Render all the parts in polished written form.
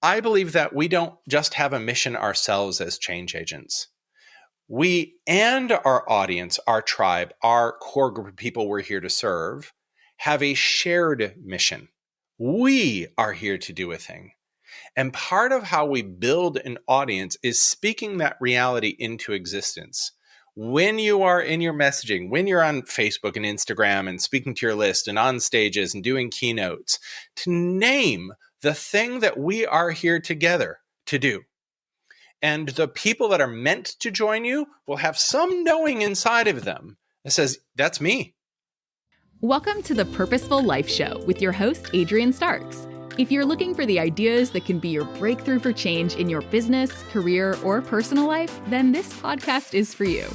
I believe that we don't just have a mission ourselves as change agents. We and our audience, our tribe, our core group of people we're here to serve have a shared mission. We are here to do a thing. And part of how we build an audience is speaking that reality into existence. When you are in your messaging, when you're on Facebook and Instagram and speaking to your list and on stages and doing keynotes, to name the thing that we are here together to do. And the people that are meant to join you will have some knowing inside of them that says, that's me. Welcome to the Purposeful Life Show with your host, Adrian Starks. If you're looking for the ideas that can be your breakthrough for change in your business, career, or personal life, then this podcast is for you.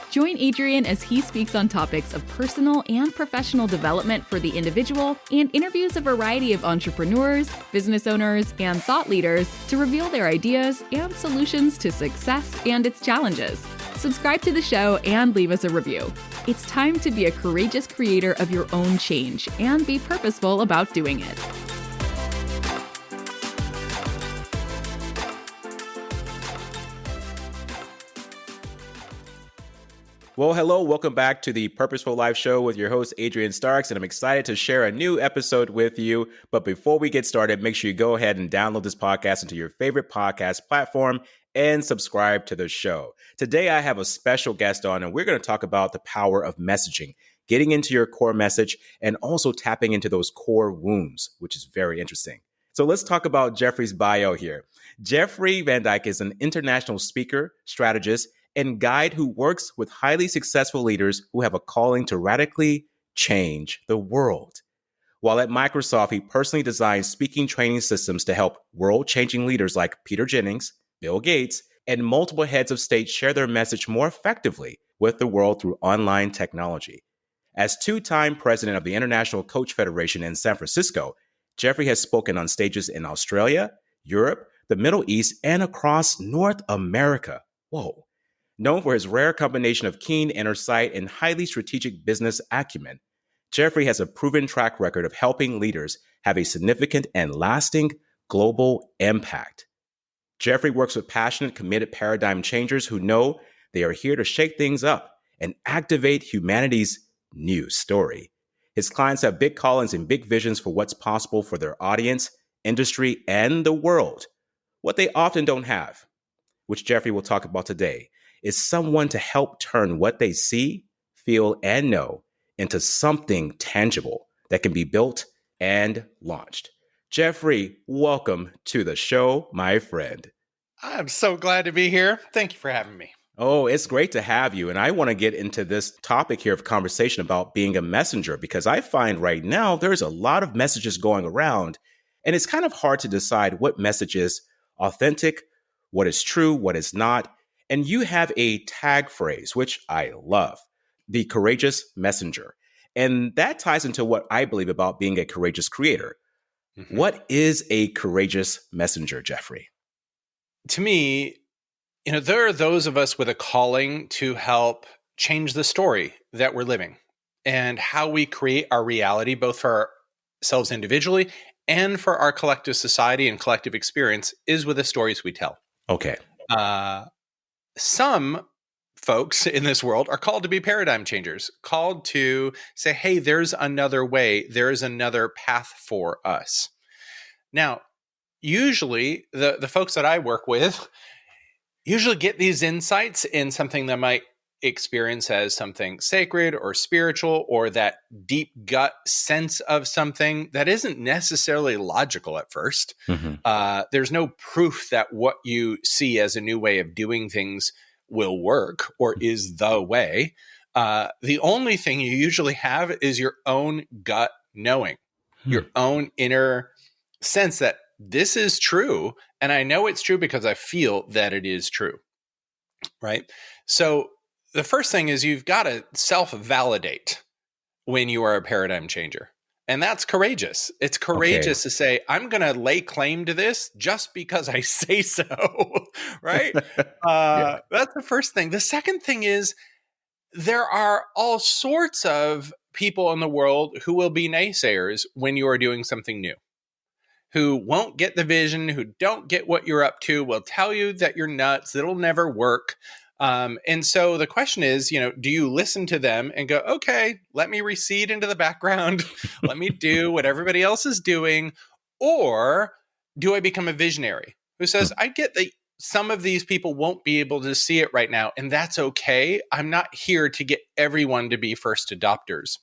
Join Adrian as he speaks on topics of personal and professional development for the individual and interviews a variety of entrepreneurs, business owners, and thought leaders to reveal their ideas and solutions to success and its challenges. Subscribe to the show and leave us a review. It's time to be a courageous creator of your own change and be purposeful about doing it. Well, hello, welcome back to the Purposeful Life Show with your host, Adrian Starks, and I'm excited to share a new episode with you. But before we get started, make sure you go ahead and download this podcast into your favorite podcast platform and subscribe to the show. Today, I have a special guest on, and we're going to talk about the power of messaging, getting into your core message, and also tapping into those core wounds, which is very interesting. So let's talk about Jeffrey's bio here. Jeffrey Van Dyk is an international speaker, strategist, and guide who works with highly successful leaders who have a calling to radically change the world. While at Microsoft, he personally designed speaking training systems to help world-changing leaders like Peter Jennings, Bill Gates, and multiple heads of state share their message more effectively with the world through online technology. As two-time president of the International Coach Federation in San Francisco, Jeffrey has spoken on stages in Australia, Europe, the Middle East, and across North America. Whoa. Known for his rare combination of keen inner sight and highly strategic business acumen, Jeffrey has a proven track record of helping leaders have a significant and lasting global impact. Jeffrey works with passionate, committed paradigm changers who know they are here to shake things up and activate humanity's new story. His clients have big callings and big visions for what's possible for their audience, industry, and the world. What they often don't have, which Jeffrey will talk about today, is someone to help turn what they see, feel, and know into something tangible that can be built and launched. Jeffrey, welcome to the show, my friend. I'm so glad to be here. Thank you for having me. Oh, it's great to have you. And I want to get into this topic here of conversation about being a messenger, because I find right now there's a lot of messages going around, and it's kind of hard to decide what message is authentic, what is true, what is not. And you have a tag phrase, which I love, the courageous messenger. And that ties into what I believe about being a courageous creator. Mm-hmm. What is a courageous messenger, Jeffrey? To me, there are those of us with a calling to help change the story that we're living and how we create our reality, both for ourselves individually and for our collective society and collective experience, is with the stories we tell. Okay. Some folks in this world are called to be paradigm changers, called to say, hey, there's another way, there's another path for us. Now, usually the folks that I work with usually get these insights in something that might experience as something sacred or spiritual, or that deep gut sense of something that isn't necessarily logical at first. Mm-hmm. There's no proof that what you see as a new way of doing things will work or is the way. The only thing you usually have is your own gut knowing, your own inner sense that this is true. And I know it's true because I feel that it is true. Right? So the first thing is you've got to self-validate when you are a paradigm changer. And that's courageous. It's courageous to say, I'm going to lay claim to this just because I say so, right? Yeah. That's the first thing. The second thing is there are all sorts of people in the world who will be naysayers when you are doing something new, who won't get the vision, who don't get what you're up to, will tell you that you're nuts, it'll never work. And so the question is, do you listen to them and go, okay, let me recede into the background, let me do what everybody else is doing? Or do I become a visionary who says, I get that some of these people won't be able to see it right now, and that's okay. I'm not here to get everyone to be first adopters.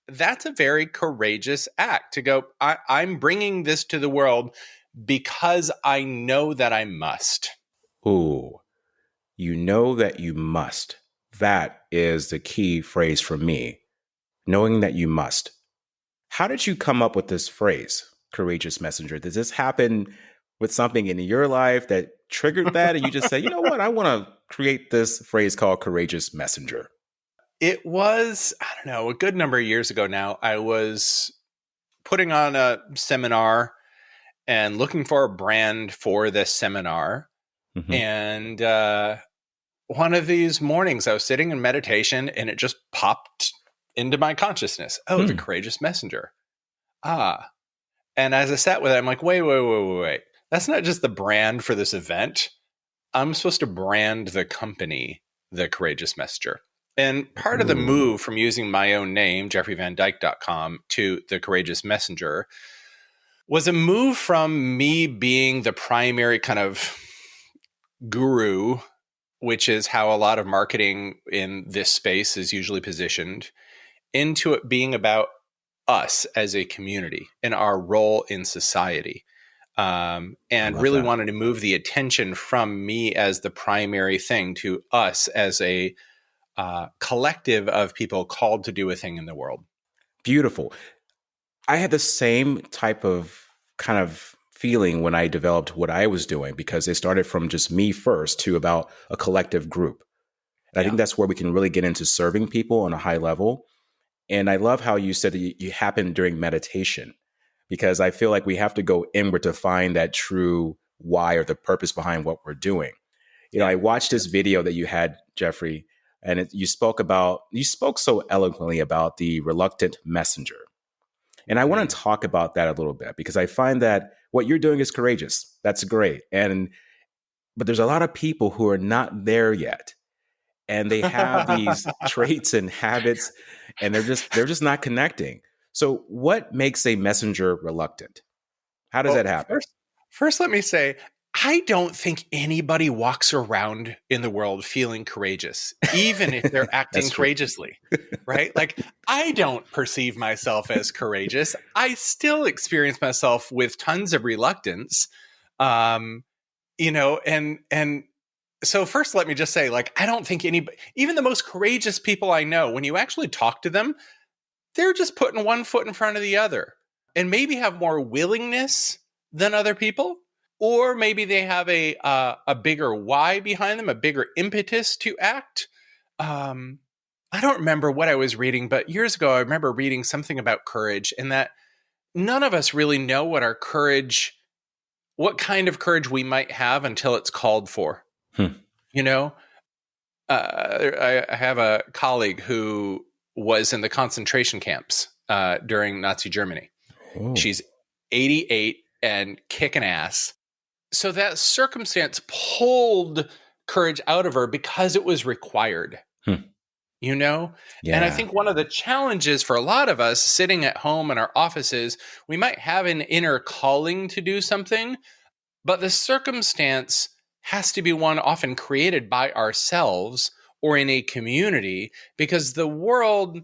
That's a very courageous act to go, I'm bringing this to the world because I know that I must. Ooh, you know that you must. That is the key phrase for me. Knowing that you must. How did you come up with this phrase, courageous messenger? Does this happen with something in your life that triggered that? And you just say, you know what? I want to create this phrase called courageous messenger. It was, I don't know, a good number of years ago now. I was putting on a seminar and looking for a brand for this seminar. Mm-hmm. And one of these mornings I was sitting in meditation and it just popped into my consciousness. Oh, the courageous messenger. And as I sat with it, I'm like, wait. That's not just the brand for this event. I'm supposed to brand the company, the courageous messenger. And part of the move from using my own name, jeffreyvandyk.com, to the courageous messenger was a move from me being the primary kind of guru, which is how a lot of marketing in this space is usually positioned, into it being about us as a community and our role in society. And really wanted to move the attention from me as the primary thing to us as a collective of people called to do a thing in the world. Beautiful. I had the same type of kind of feeling when I developed what I was doing, because it started from just me first to about a collective group. And I think that's where we can really get into serving people on a high level. And I love how you said that you happened during meditation, because I feel like we have to go inward to find that true why or the purpose behind what we're doing. I watched this video that you had, Jeffrey, and you spoke so eloquently about the reluctant messenger. And I want to talk about that a little bit, because I find that what you're doing is courageous. That's great. But there's a lot of people who are not there yet. And they have these traits and habits, and they're just not connecting. So what makes a messenger reluctant? How does that happen? First, let me say, I don't think anybody walks around in the world feeling courageous, even if they're acting courageously, right? Like, I don't perceive myself as courageous. I still experience myself with tons of reluctance, and so first, let me just say, like, I don't think anybody, even the most courageous people I know, when you actually talk to them, they're just putting one foot in front of the other and maybe have more willingness than other people. Or maybe they have a bigger why behind them, a bigger impetus to act. I don't remember what I was reading, but years ago, I remember reading something about courage, and that none of us really know what kind of courage we might have until it's called for. I have a colleague who was in the concentration camps during Nazi Germany. Oh. She's 88 and kicking ass. So that circumstance pulled courage out of her because it was required, Yeah. And I think one of the challenges for a lot of us sitting at home in our offices, we might have an inner calling to do something, but the circumstance has to be one often created by ourselves or in a community, because the world,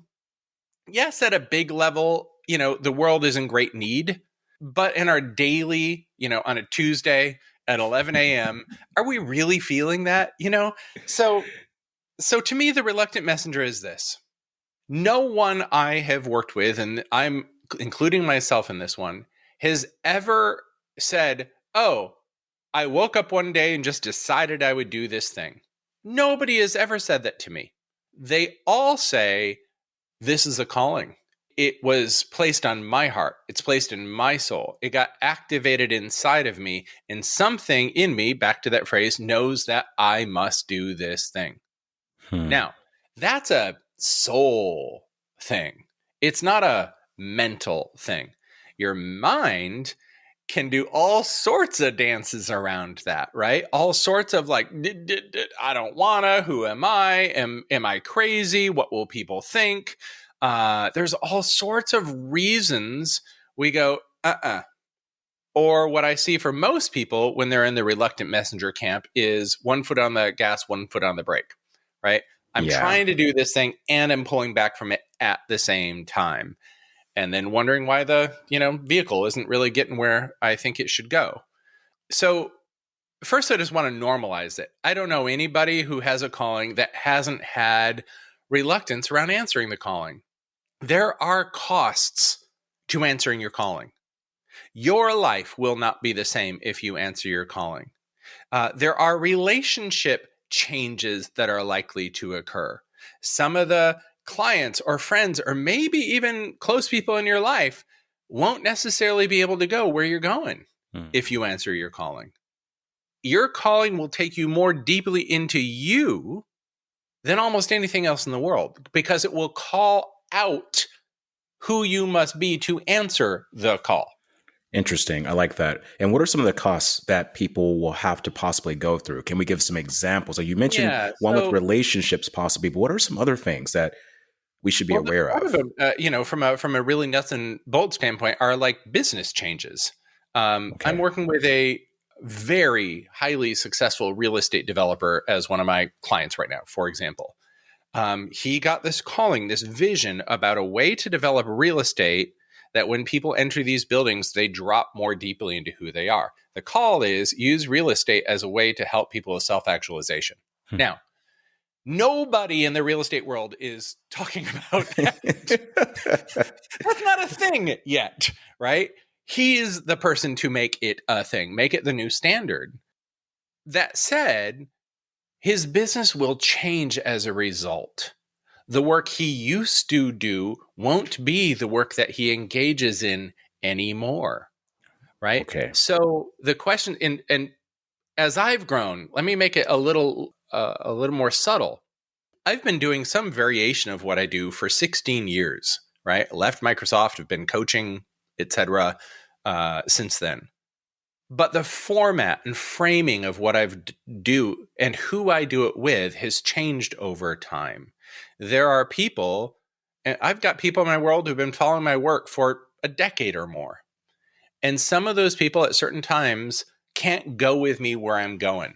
yes, at a big level, the world is in great need. But in our daily, on a Tuesday at 11 a.m., are we really feeling that? So to me, the reluctant messenger is this. No one I have worked with, and I'm including myself in this one, has ever said, oh, I woke up one day and just decided I would do this thing. Nobody has ever said that to me. They all say, this is a calling. It was placed on my heart. It's placed in my soul. It got activated inside of me, and something in me, back to that phrase, knows that I must do this thing. Now, that's a soul thing. It's not a mental thing. Your mind can do all sorts of dances around that, right? All sorts of like, I don't wanna, who am I? Am I crazy? What will people think? There's all sorts of reasons we go, Or what I see for most people when they're in the reluctant messenger camp is one foot on the gas, one foot on the brake, right? I'm trying to do this thing and I'm pulling back from it at the same time. And then wondering why the, vehicle isn't really getting where I think it should go. So first, I just want to normalize it. I don't know anybody who has a calling that hasn't had reluctance around answering the calling. There are costs to answering your calling. Your life will not be the same if you answer your calling. There are relationship changes that are likely to occur. Some of the clients or friends or maybe even close people in your life won't necessarily be able to go where you're going if you answer your calling. Your calling will take you more deeply into you than almost anything else in the world because it will call out who you must be to answer the call. Interesting. I like that. And what are some of the costs that people will have to possibly go through? Can we give some examples? Like you mentioned one with relationships possibly, but what are some other things that we should be aware of? From a really nuts and bolts standpoint are like business changes. I'm working with a very highly successful real estate developer as one of my clients right now, for example. He got this calling, this vision about a way to develop real estate that when people enter these buildings, they drop more deeply into who they are. The call is use real estate as a way to help people with self-actualization. Now, nobody in the real estate world is talking about that. That's not a thing yet, right? He's the person to make it a thing, make it the new standard. That said, his business will change as a result. The work he used to do won't be the work that he engages in anymore, right? Okay. So the question, and as I've grown, let me make it a little more subtle. I've been doing some variation of what I do for 16 years, right? Left Microsoft, have been coaching, etc. Since then. But the format and framing of what I do and who I do it with has changed over time. There are people, and I've got people in my world who've been following my work for a decade or more. And some of those people at certain times can't go with me where I'm going.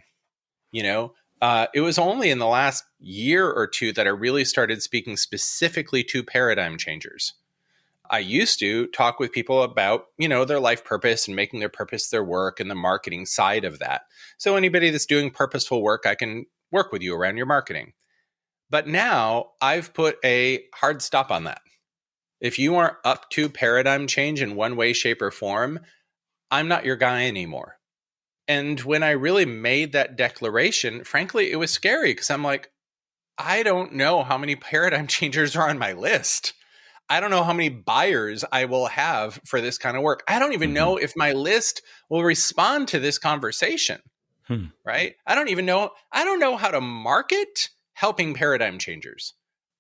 It was only in the last year or two that I really started speaking specifically to paradigm changers. I used to talk with people about, their life purpose and making their purpose their work and the marketing side of that. So anybody that's doing purposeful work, I can work with you around your marketing. But now I've put a hard stop on that. If you aren't up to paradigm change in one way, shape, or form, I'm not your guy anymore. And when I really made that declaration, frankly, it was scary because I'm like, I don't know how many paradigm changers are on my list. I don't know how many buyers I will have for this kind of work. I don't even know if my list will respond to this conversation, right? I don't know how to market helping paradigm changers.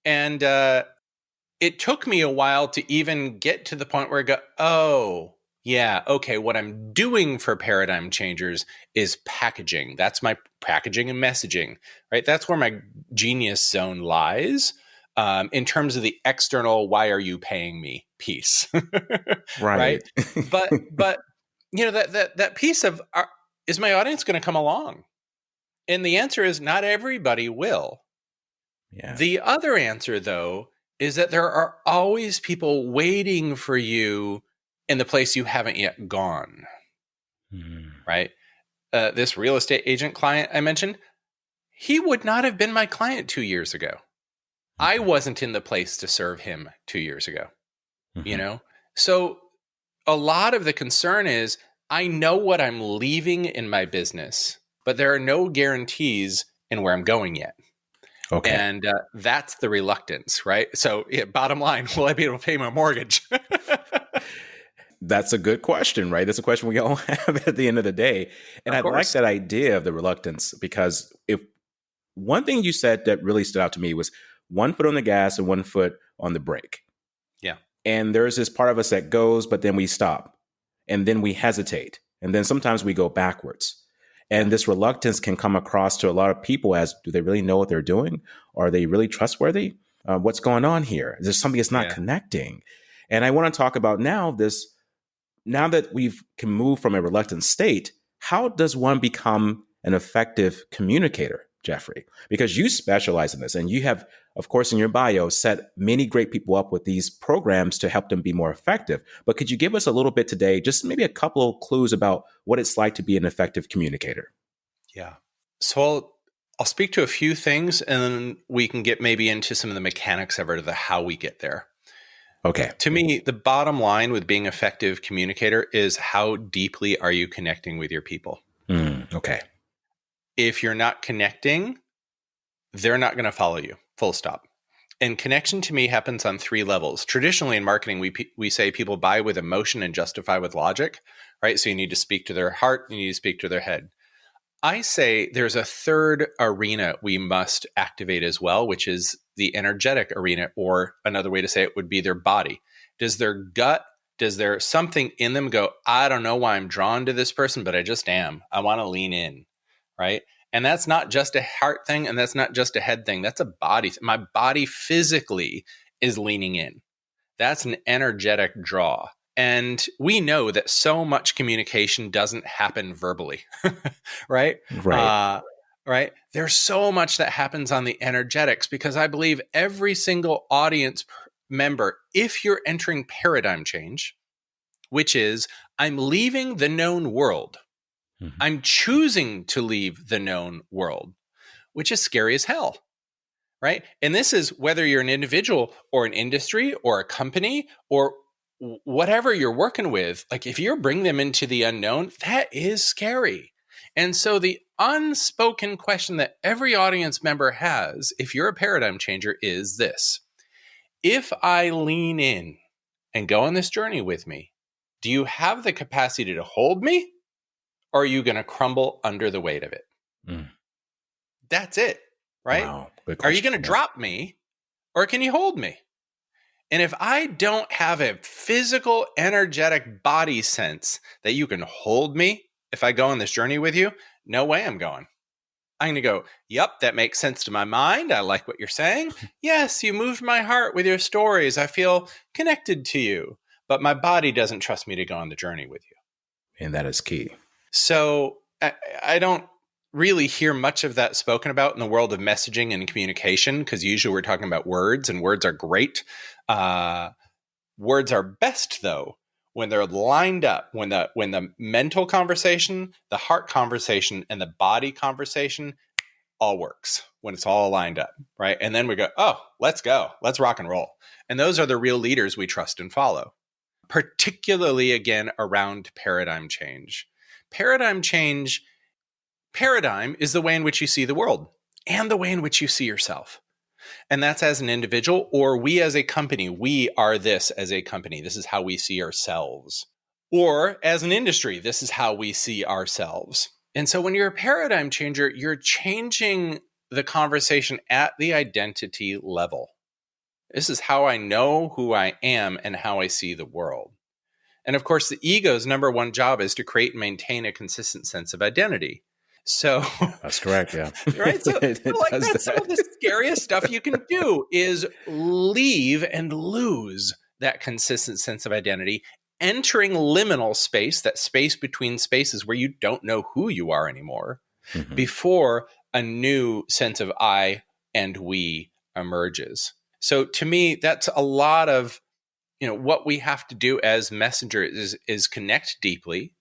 And it took me a while to even get to the point where I go, oh, yeah, okay, what I'm doing for paradigm changers is packaging. That's my packaging and messaging, right? That's where my genius zone lies. In terms of the external, why are you paying me piece, right? But that piece of is my audience going to come along? And the answer is not everybody will. Yeah. The other answer, though, is that there are always people waiting for you in the place you haven't yet gone, right? This real estate agent client I mentioned, he would not have been my client 2 years ago. I wasn't in the place to serve him 2 years ago, So a lot of the concern is I know what I'm leaving in my business, but there are no guarantees in where I'm going yet. Okay. And that's the reluctance, right? So bottom line, will I be able to pay my mortgage? That's a good question, right? That's a question we all have at the end of the day. And I like that idea of the reluctance because if one thing you said that really stood out to me was 1 foot on the gas and 1 foot on the brake. Yeah. And there's this part of us that goes, but then we stop. And then we hesitate. And then sometimes we go backwards. And this reluctance can come across to a lot of people as, do they really know what they're doing? Are they really trustworthy? What's going on here? Is there something that's not connecting? And I want to talk about now that we can move from a reluctant state, how does one become an effective communicator, Jeffrey? Because you specialize in this, and you have, of course, in your bio, set many great people up with these programs to help them be more effective. But could you give us a little bit today, just maybe a couple of clues about what it's like to be an effective communicator? Yeah. So I'll speak to a few things, and then we can get maybe into some of the mechanics of it, or the how we get there. Okay. To me, the bottom line with being an effective communicator is, how deeply are you connecting with your people? Okay. If you're not connecting, they're not going to follow you, full stop. And connection to me happens on 3 levels. Traditionally in marketing, we say people buy with emotion and justify with logic, right? So you need to speak to their heart, you need to speak to their head. I say there's a third arena we must activate as well, which is the energetic arena, or another way to say it would be their body. Does their gut, does there something in them go, I don't know why I'm drawn to this person, but I just am. I want to lean in, right? And that's not just a heart thing, and that's not just a head thing. That's a body. My body physically is leaning in. That's an energetic draw. And we know that so much communication doesn't happen verbally, right? Right. Right. There's so much that happens on the energetics, because I believe every single audience member, if you're entering paradigm change, which is, I'm leaving the known world. I'm choosing to leave the known world, which is scary as hell, right? And this is whether you're an individual or an industry or a company or whatever you're working with. Like, if you're bringing them into the unknown, that is scary. And so the unspoken question that every audience member has, if you're a paradigm changer, is this: if I lean in and go on this journey with me, do you have the capacity to hold me? Or are you going to crumble under the weight of it? That's it, right? Wow. Good Are you question. going to drop me, or can you hold me? And if I don't have a physical, energetic body sense that you can hold me if I go on this journey with you, no way I'm going. I'm going to go, yep, that makes sense to my mind. I like what you're saying. Yes, you moved my heart with your stories. I feel connected to you. But my body doesn't trust me to go on the journey with you. And that is key. So I don't really hear much of that spoken about in the world of messaging and communication, because usually we're talking about words, and words are great. Words are best, though, when they're lined up, when the mental conversation, the heart conversation, and the body conversation all works, when it's all lined up, right? And then we go, oh, let's go. Let's rock and roll. And those are the real leaders we trust and follow, particularly, again, around paradigm change. Paradigm is the way in which you see the world and the way in which you see yourself. And that's as an individual, or we as a company. We are this as a company. This is how we see ourselves. Or as an industry, this is how we see ourselves. And so when you're a paradigm changer, you're changing the conversation at the identity level. This is how I know who I am and how I see the world. And of course, the ego's number one job is to create and maintain a consistent sense of identity. So that's correct. Yeah. Right. So that's some of the scariest stuff you can do, is leave and lose that consistent sense of identity, entering liminal space, that space between spaces where you don't know who you are anymore, before a new sense of I and we emerges. So to me, that's a lot of what we have to do as messengers is connect deeply,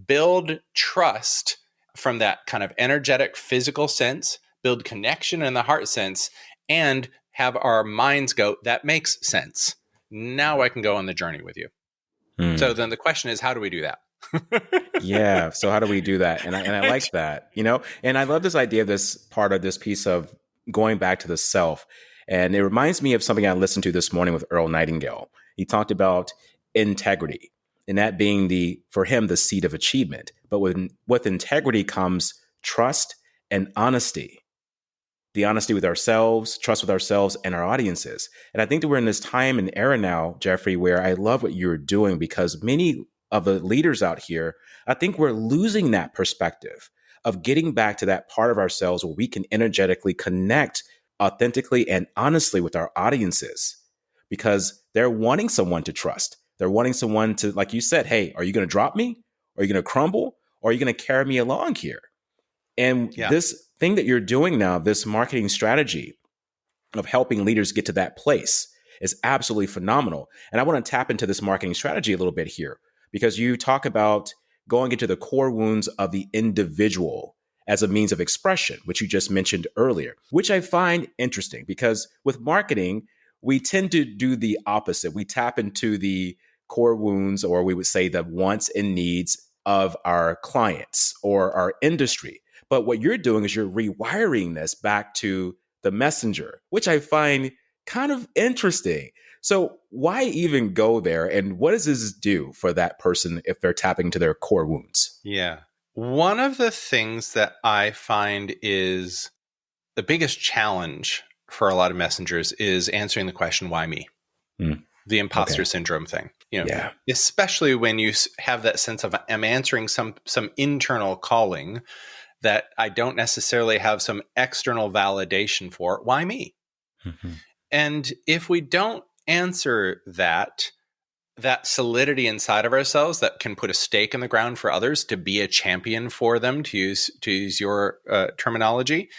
build trust from that kind of energetic physical sense, build connection in the heart sense, and have our minds go, that makes sense. Now I can go on the journey with you. So then the question is, how do we do that? Yeah. So how do we do that? And I like that, and I love this idea of this part of this piece of going back to the self. And it reminds me of something I listened to this morning with Earl Nightingale. He talked about integrity, and that being for him, the seed of achievement. But with integrity comes trust and honesty. the honesty with ourselves, trust with ourselves and our audiences. And I think that we're in this time and era now, Jeffrey, where I love what you're doing, because many of the leaders out here, I think we're losing that perspective of getting back to that part of ourselves where we can energetically connect authentically and honestly with our audiences, because they're wanting someone to trust. They're wanting someone to, like you said, hey, are you going to drop me? Are you going to crumble? Or are you going to carry me along here? And Yeah. this thing that you're doing now, this marketing strategy of helping leaders get to that place, is absolutely phenomenal. And I want to tap into this marketing strategy a little bit here, because you talk about going into the core wounds of the individual as a means of expression, which you just mentioned earlier, which I find interesting, because with marketing, we tend to do the opposite. We tap into the core wounds, or we would say the wants and needs of our clients or our industry. But what you're doing is you're rewiring this back to the messenger, which I find kind of interesting. So why even go there? And what does this do for that person if they're tapping into their core wounds? Yeah. One of the things that I find is the biggest challenge for a lot of messengers is answering the question, why me? The imposter syndrome thing, especially when you have that sense of, I'm answering some internal calling that I don't necessarily have some external validation for. Why me? Mm-hmm. And if we don't answer that solidity inside of ourselves that can put a stake in the ground for others, to be a champion for them, to use your terminology,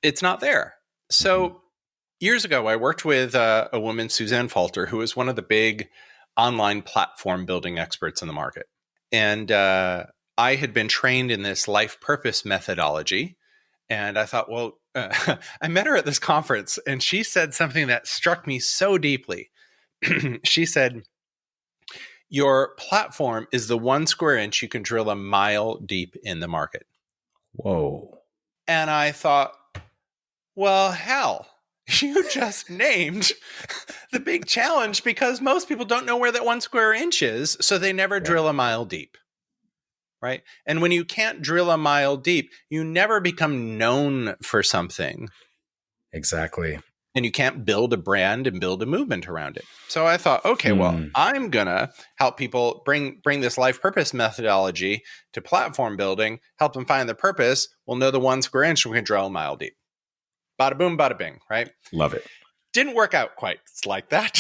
it's not there. So years ago, I worked with a woman, Suzanne Falter, who was one of the big online platform building experts in the market. And I had been trained in this life purpose methodology. And I thought, well, I met her at this conference, and she said something that struck me so deeply. She said, your platform is the 1 square inch you can drill a mile deep in the market. Whoa. And I thought, well, hell, you just named the big challenge, because most people don't know where that 1 square inch is, so they never drill a mile deep. Right? And when you can't drill a mile deep, you never become known for something. Exactly. And you can't build a brand and build a movement around it. So I thought, okay, well, I'm going to help people bring this life purpose methodology to platform building, help them find their purpose. We'll know the 1 square inch, we can drill a mile deep. Bada boom, bada bing, right? Love it. Didn't work out quite like that.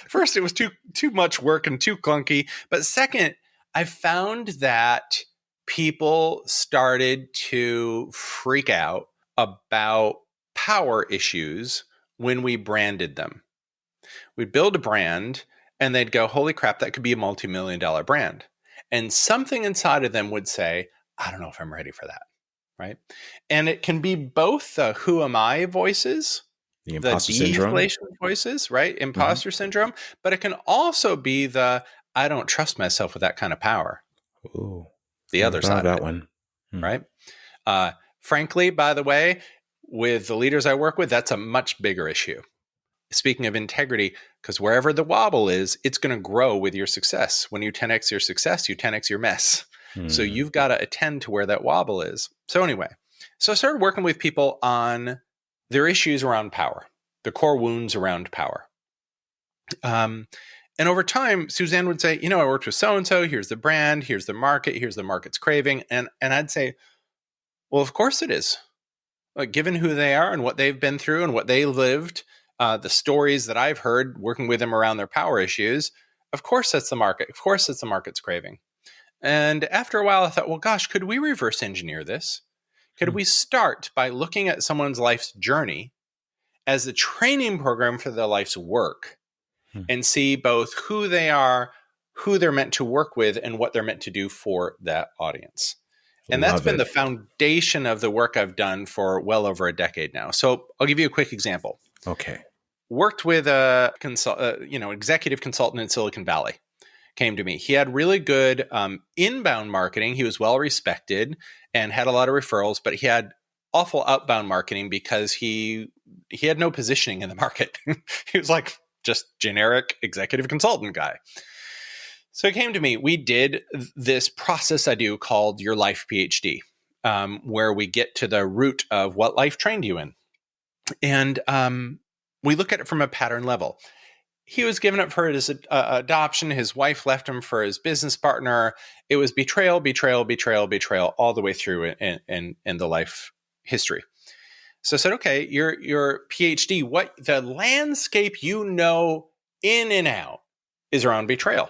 First, it was too much work and too clunky. But second, I found that people started to freak out about power issues when we branded them. We'd build a brand and they'd go, holy crap, that could be a multi-million-dollar brand. And something inside of them would say, I don't know if I'm ready for that, right? And it can be both the who am I voices, the imposter syndrome deflation voices, right? Imposter syndrome. But it can also be the I don't trust myself with that kind of power. Ooh, the other side of that it, one, right? Frankly, by the way, with the leaders I work with, that's a much bigger issue. Speaking of integrity, because wherever the wobble is, it's going to grow with your success. When you 10x your success, you 10x your mess. So you've got to attend to where that wobble is. So anyway, so I started working with people on their issues around power, the core wounds around power. And over time, Suzanne would say, I worked with so-and-so, here's the brand, here's the market, here's the market's craving. And I'd say, well, of course it is. Like, given who they are and what they've been through and what they lived, the stories that I've heard working with them around their power issues, of course that's the market. Of course it's the market's craving. And after a while, I thought, well, gosh, could we reverse engineer this? Could we start by looking at someone's life's journey as a training program for their life's work? And see both who they are, who they're meant to work with, and what they're meant to do for that audience. And that's been the foundation of the work I've done for well over a decade now. So I'll give you a quick example. Okay. Worked with a executive consultant in Silicon Valley. Came to me. He had really good inbound marketing. He was well respected and had a lot of referrals, but he had awful outbound marketing because he had no positioning in the market. He was like just generic executive consultant guy. So he came to me. We did this process I do called Your Life PhD. where we get to the root of what life trained you in. And we look at it from a pattern level. He was given up for his adoption. His wife left him for his business partner. It was betrayal, betrayal, betrayal, betrayal, all the way through in the life history. So I said, okay, your PhD, what the landscape you know in and out is around betrayal.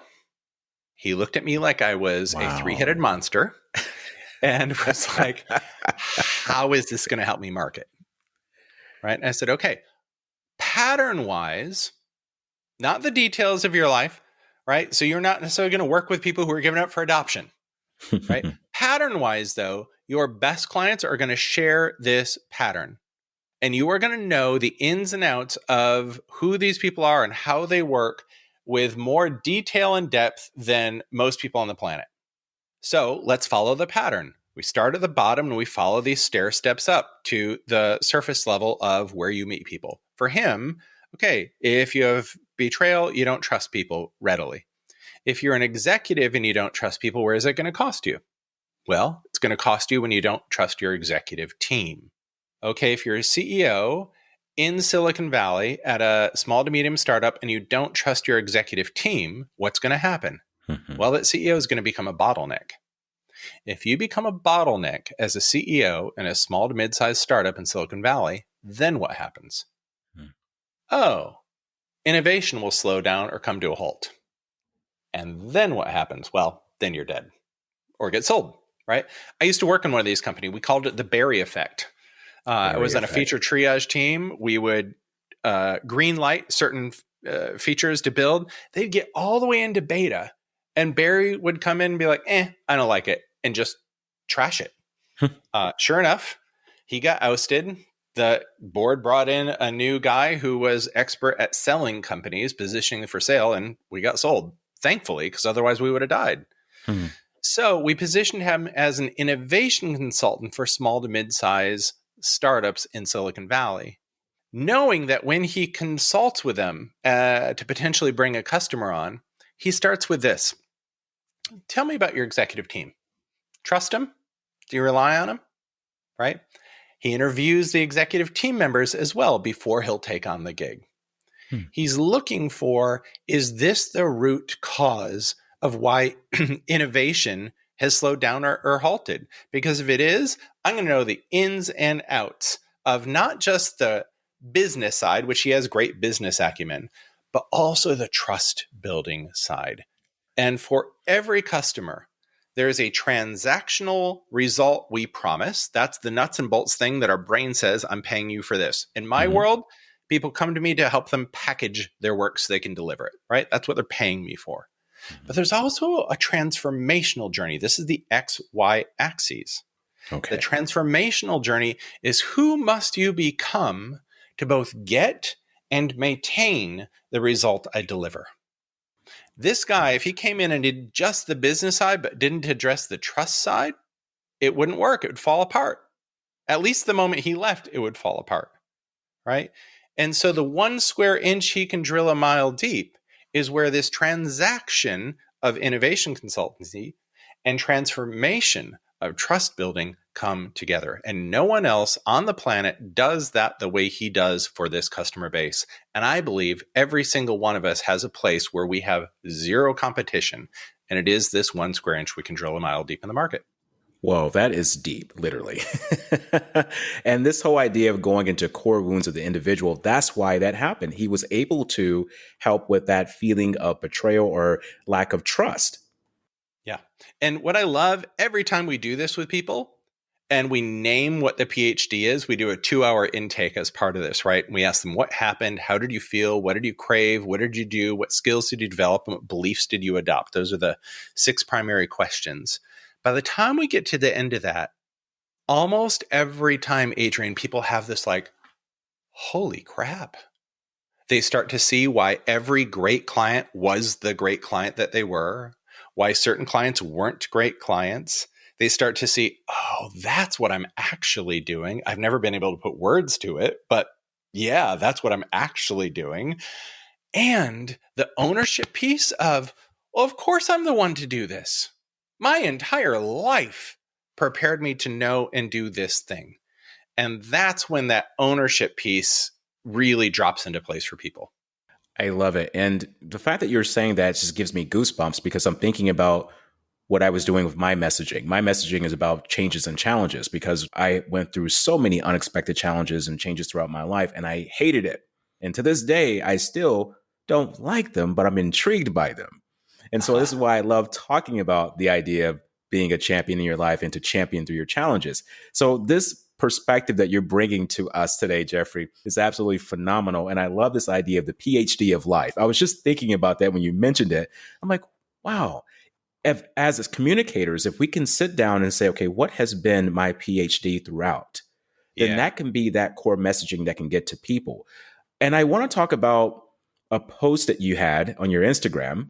He looked at me like I was a three-headed monster and was like, how is this going to help me market? Right? And I said, okay, pattern-wise, not the details of your life, right? So you're not necessarily going to work with people who are giving up for adoption, right? Pattern-wise, though, your best clients are going to share this pattern. And you are going to know the ins and outs of who these people are and how they work with more detail and depth than most people on the planet. So let's follow the pattern. We start at the bottom and we follow these stair steps up to the surface level of where you meet people. For him, okay, if you have betrayal, you don't trust people readily. If you're an executive and you don't trust people, where is it going to cost you? Well, it's going to cost you when you don't trust your executive team. Okay, if you're a CEO in Silicon Valley at a small to medium startup and you don't trust your executive team, what's going to happen? Well, that CEO is going to become a bottleneck. If you become a bottleneck as a CEO in a small to mid-sized startup in Silicon Valley, then what happens? Oh, innovation will slow down or come to a halt. And then what happens? Well, then you're dead or get sold, right? I used to work in one of these companies. We called it the Barry effect. I was on a feature triage team. We would green light certain features to build. They'd get all the way into beta, and Barry would come in and be like, I don't like it, and just trash it. Sure enough, he got ousted. The board brought in a new guy who was expert at selling companies, positioning for sale, and we got sold, thankfully, because otherwise we would have died. So we positioned him as an innovation consultant for small to mid-size startups in Silicon Valley, knowing that when he consults with them to potentially bring a customer on, he starts with this. Tell me about your executive team. Trust him? Do you rely on him? Right? He interviews the executive team members as well before he'll take on the gig. He's looking for, is this the root cause of why innovation has slowed down or halted? Because if it is, I'm going to know the ins and outs of not just the business side, which he has great business acumen, but also the trust building side. And for every customer, there is a transactional result we promise. That's the nuts and bolts thing that our brain says, I'm paying you for this. In my world, people come to me to help them package their work so they can deliver it, right? That's what they're paying me for. But there's also a transformational journey. This is the XY axes. Okay. The transformational journey is who must you become to both get and maintain the result I deliver. This guy, if he came in and did just the business side but didn't address the trust side, it wouldn't work. It would fall apart. At least the moment he left, it would fall apart, right? And so the 1 square inch he can drill a mile deep is where this transaction of innovation consultancy and transformation of trust building come together. And no one else on the planet does that the way he does for this customer base. And I believe every single one of us has a place where we have zero competition. And it is this 1 square inch we can drill a mile deep in the market. Whoa, that is deep, literally. And this whole idea of going into core wounds of the individual, that's why that happened. He was able to help with that feeling of betrayal or lack of trust. Yeah. And what I love, every time we do this with people and we name what the PhD is, we do a 2-hour intake as part of this, right? And we ask them, what happened? How did you feel? What did you crave? What did you do? What skills did you develop? And what beliefs did you adopt? Those are the 6 primary questions. By the time we get to the end of that, almost every time, Adrian, people have this like, holy crap. They start to see why every great client was the great client that they were, why certain clients weren't great clients. They start to see, oh, that's what I'm actually doing. I've never been able to put words to it, but yeah, that's what I'm actually doing. And the ownership piece of, well, of course I'm the one to do this. My entire life prepared me to know and do this thing. And that's when that ownership piece really drops into place for people. I love it. And the fact that you're saying that just gives me goosebumps because I'm thinking about what I was doing with my messaging. My messaging is about changes and challenges because I went through so many unexpected challenges and changes throughout my life, and I hated it. And to this day, I still don't like them, but I'm intrigued by them. And so this is why I love talking about the idea of being a champion in your life and to champion through your challenges. So this perspective that you're bringing to us today, Jeffrey, is absolutely phenomenal. And I love this idea of the PhD of life. I was just thinking about that when you mentioned it. I'm like, wow. As communicators, if we can sit down and say, okay, what has been my PhD throughout, then that can be that core messaging that can get to people. And I want to talk about a post that you had on your Instagram.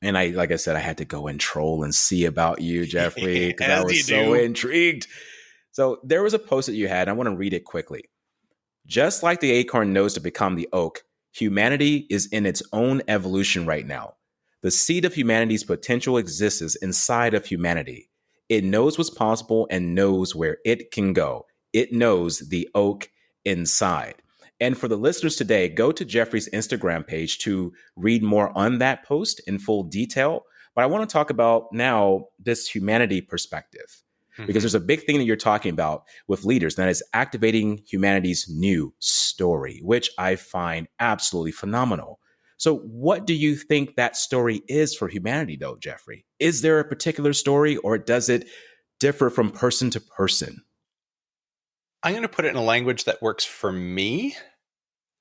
And like I said, I had to go and troll and see about you, Jeffrey, because I was so intrigued. So there was a post that you had, and I want to read it quickly. Just like the acorn knows to become the oak, humanity is in its own evolution right now. The seed of humanity's potential exists inside of humanity. It knows what's possible and knows where it can go. It knows the oak inside. And for the listeners today, go to Jeffrey's Instagram page to read more on that post in full detail. But I want to talk about now this humanity perspective, because there's a big thing that you're talking about with leaders, and that is activating humanity's new story, which I find absolutely phenomenal. So what do you think that story is for humanity, though, Jeffrey? Is there a particular story, or does it differ from person to person? I'm going to put it in a language that works for me,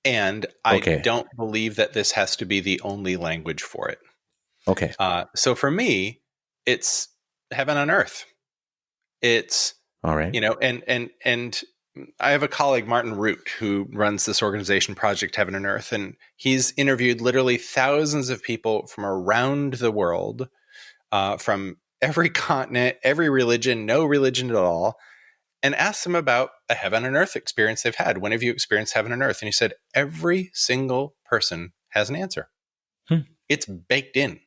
and I don't believe that this has to be the only language for it. Okay. So for me, it's heaven on earth. It's, all right. And I have a colleague, Martin Root, who runs this organization, Project Heaven and Earth, and he's interviewed literally thousands of people from around the world, from every continent, every religion, no religion at all, and asked them about a heaven and earth experience they've had. When have you experienced heaven and earth? And he said, every single person has an answer. It's baked in.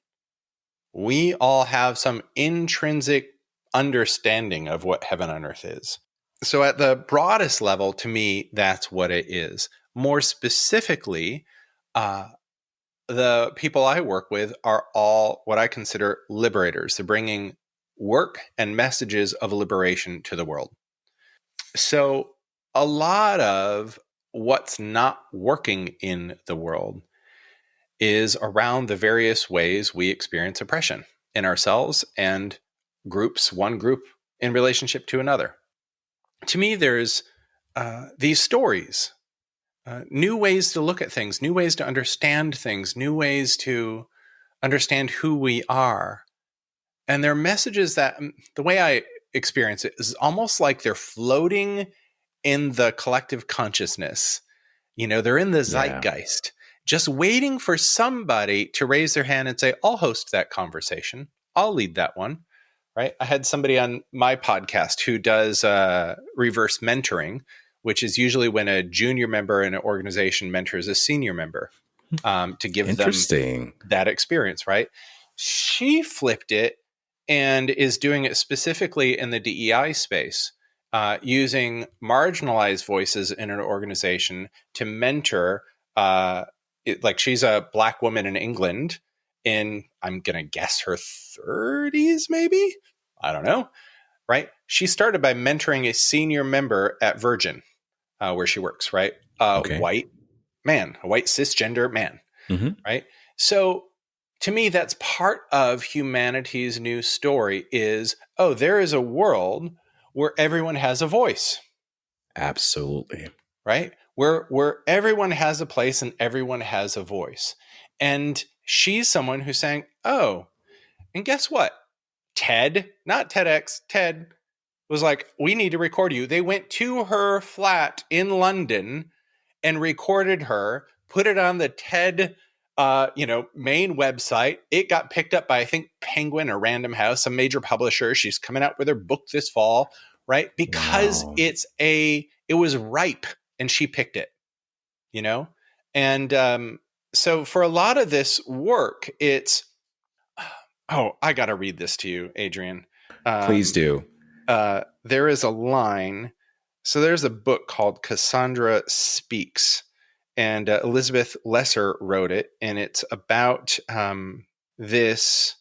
We all have some intrinsic understanding of what heaven on earth is. So at the broadest level, to me, that's what it is. More specifically, the people I work with are all what I consider liberators. They're bringing work and messages of liberation to the world. So a lot of what's not working in the world is around the various ways we experience oppression in ourselves and groups, one group in relationship to another. To me, there's these stories, new ways to look at things, new ways to understand things, new ways to understand who we are. And they're messages that, the way I experience it, is almost like they're floating in the collective consciousness. They're in the zeitgeist, just waiting for somebody to raise their hand and say, I'll host that conversation. I'll lead that one. Right? I had somebody on my podcast who does reverse mentoring, which is usually when a junior member in an organization mentors a senior member to give them that experience, right? She flipped it and is doing it specifically in the DEI space, using marginalized voices in an organization to mentor, like she's a Black woman in England, in, I'm going to guess, her 30s, maybe? I don't know, right? She started by mentoring a senior member at Virgin, where she works, right? White man, a white cisgender man, right? So to me, that's part of humanity's new story is, there is a world where everyone has a voice. Absolutely. Right? Where everyone has a place and everyone has a voice. And she's someone who's saying, and guess what? TED, not TEDx, TED was like, we need to record you. They went to her flat in London and recorded her, put it on the TED, main website. It got picked up by, I think, Penguin or Random House, a major publisher. She's coming out with her book this fall, right? Because it was ripe and she picked it, And so for a lot of this work, it's, I got to read this to you, Adrian. Please do. there is a line. So there's a book called Cassandra Speaks, and Elizabeth Lesser wrote it, and it's about this.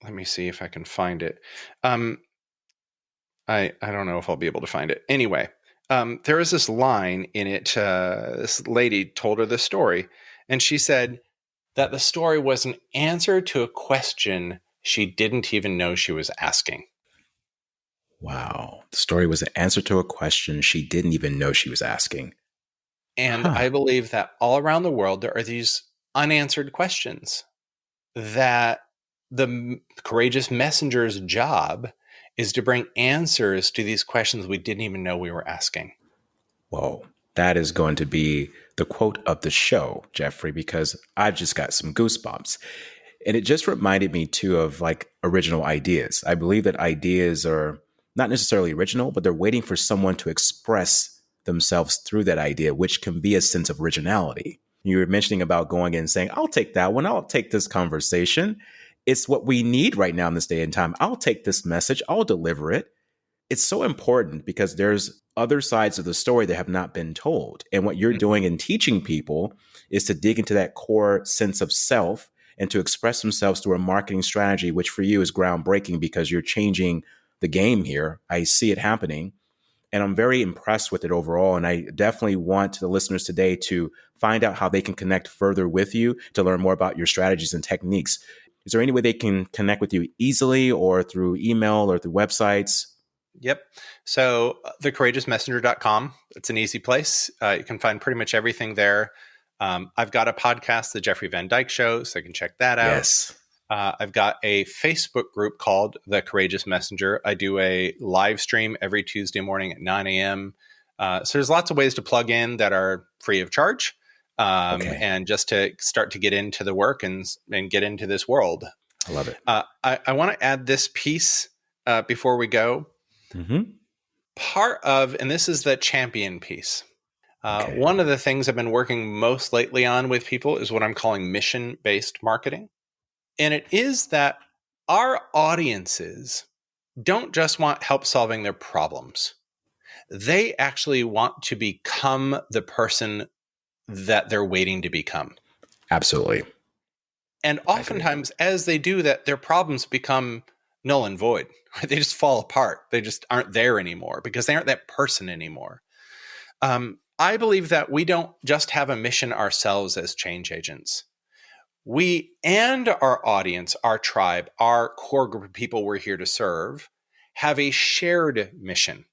Let me see if I can find it. I don't know if I'll be able to find it. Anyway, there is this line in it. This lady told her the story, and she said that the story was an answer to a question she didn't even know she was asking. Wow. The story was an answer to a question she didn't even know she was asking. And I believe that all around the world, there are these unanswered questions that the courageous messenger's job is to bring answers to these questions we didn't even know we were asking. Whoa. That is going to be the quote of the show, Jeffrey, because I've just got some goosebumps. And it just reminded me too of like original ideas. I believe that ideas are not necessarily original, but they're waiting for someone to express themselves through that idea, which can be a sense of originality. You were mentioning about going in and saying, I'll take that one. I'll take this conversation. It's what we need right now in this day and time. I'll take this message. I'll deliver it. It's so important because there's other sides of the story that have not been told. And what you're doing in teaching people is to dig into that core sense of self and to express themselves through a marketing strategy, which for you is groundbreaking because you're changing the game here. I see it happening. And I'm very impressed with it overall. And I definitely want the listeners today to find out how they can connect further with you to learn more about your strategies and techniques. Is there any way they can connect with you easily or through email or through websites? Yep. So thecourageousmessenger.com. It's an easy place. You can find pretty much everything there. I've got a podcast, The Jeffrey Van Dyk Show, so you can check that out. Yes. I've got a Facebook group called The Courageous Messenger. I do a live stream every Tuesday morning at 9 a.m. So there's lots of ways to plug in that are free of charge, and just to start to get into the work and get into this world. I love it. I want to add this piece before we go. Mm-hmm. Part of, and this is the champion piece. One of the things I've been working most lately on with people is what I'm calling mission-based marketing. And it is that our audiences don't just want help solving their problems. They actually want to become the person that they're waiting to become. Absolutely. And oftentimes, as they do that, their problems become null and void. They just fall apart. They just aren't there anymore because they aren't that person anymore. I believe that we don't just have a mission ourselves as change agents. We and our audience, our tribe, our core group of people we're here to serve, have a shared mission.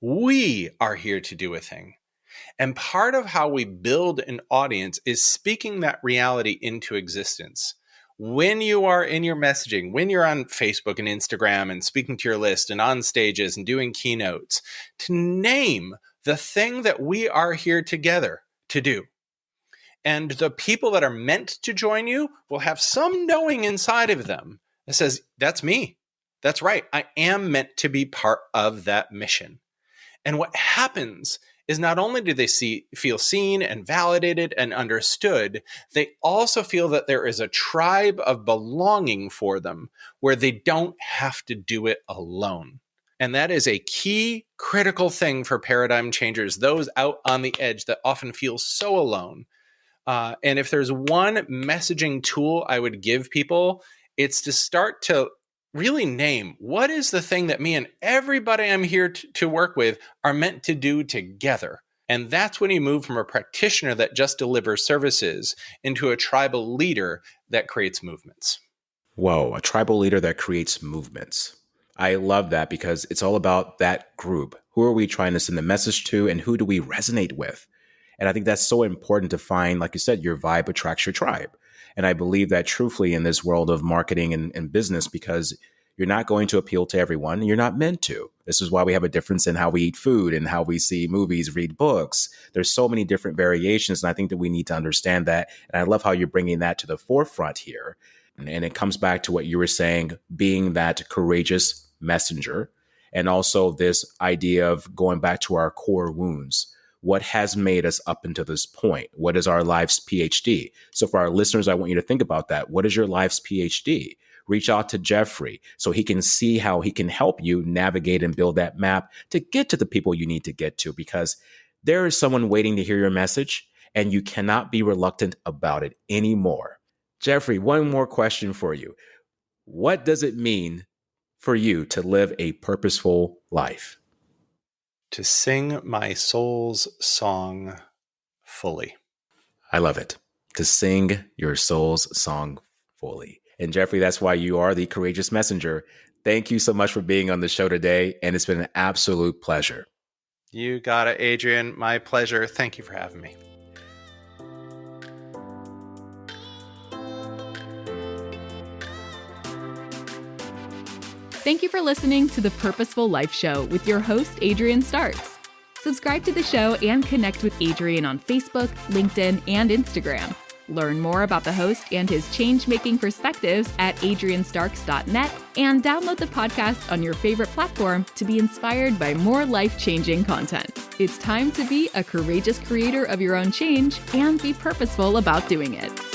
We are here to do a thing. And part of how we build an audience is speaking that reality into existence. When you are in your messaging, when you're on Facebook and Instagram and speaking to your list and on stages and doing keynotes, to name the thing that we are here together to do. And the people that are meant to join you will have some knowing inside of them that says, that's me. That's right. I am meant to be part of that mission. And what happens is not only do they feel seen and validated and understood, they also feel that there is a tribe of belonging for them where they don't have to do it alone. And that is a key critical thing for paradigm changers, those out on the edge that often feel so alone. And if there's one messaging tool I would give people, it's to start to really name what is the thing that me and everybody I'm here to work with are meant to do together. And that's when you move from a practitioner that just delivers services into a tribal leader that creates movements. Whoa, a tribal leader that creates movements. I love that because it's all about that group. Who are we trying to send the message to and who do we resonate with? And I think that's so important to find, like you said, your vibe attracts your tribe. And I believe that truthfully in this world of marketing and business, because you're not going to appeal to everyone. You're not meant to. This is why we have a difference in how we eat food and how we see movies, read books. There's so many different variations. And I think that we need to understand that. And I love how you're bringing that to the forefront here. And it comes back to what you were saying, being that courageous messenger. And also this idea of going back to our core wounds. What has made us up until this point? What is our life's PhD? So for our listeners, I want you to think about that. What is your life's PhD? reach out to Jeffrey so he can see how he can help you navigate and build that map to get to the people you need to get to, because there is someone waiting to hear your message and you cannot be reluctant about it anymore. Jeffrey, one more question for you. What does it mean for you to live a purposeful life? To sing my soul's song fully. I love it. To sing your soul's song fully. And Jeffrey, that's why you are the courageous messenger. Thank you so much for being on the show today. And it's been an absolute pleasure. You got it, Adrian. My pleasure. Thank you for having me. Thank you for listening to the Purposeful Life Show with your host, Adrian Starks. Subscribe to the show and connect with Adrian on Facebook, LinkedIn, and Instagram. Learn more about the host and his change-making perspectives at adrianstarks.net, and download the podcast on your favorite platform to be inspired by more life-changing content. It's time to be a courageous creator of your own change and be purposeful about doing it.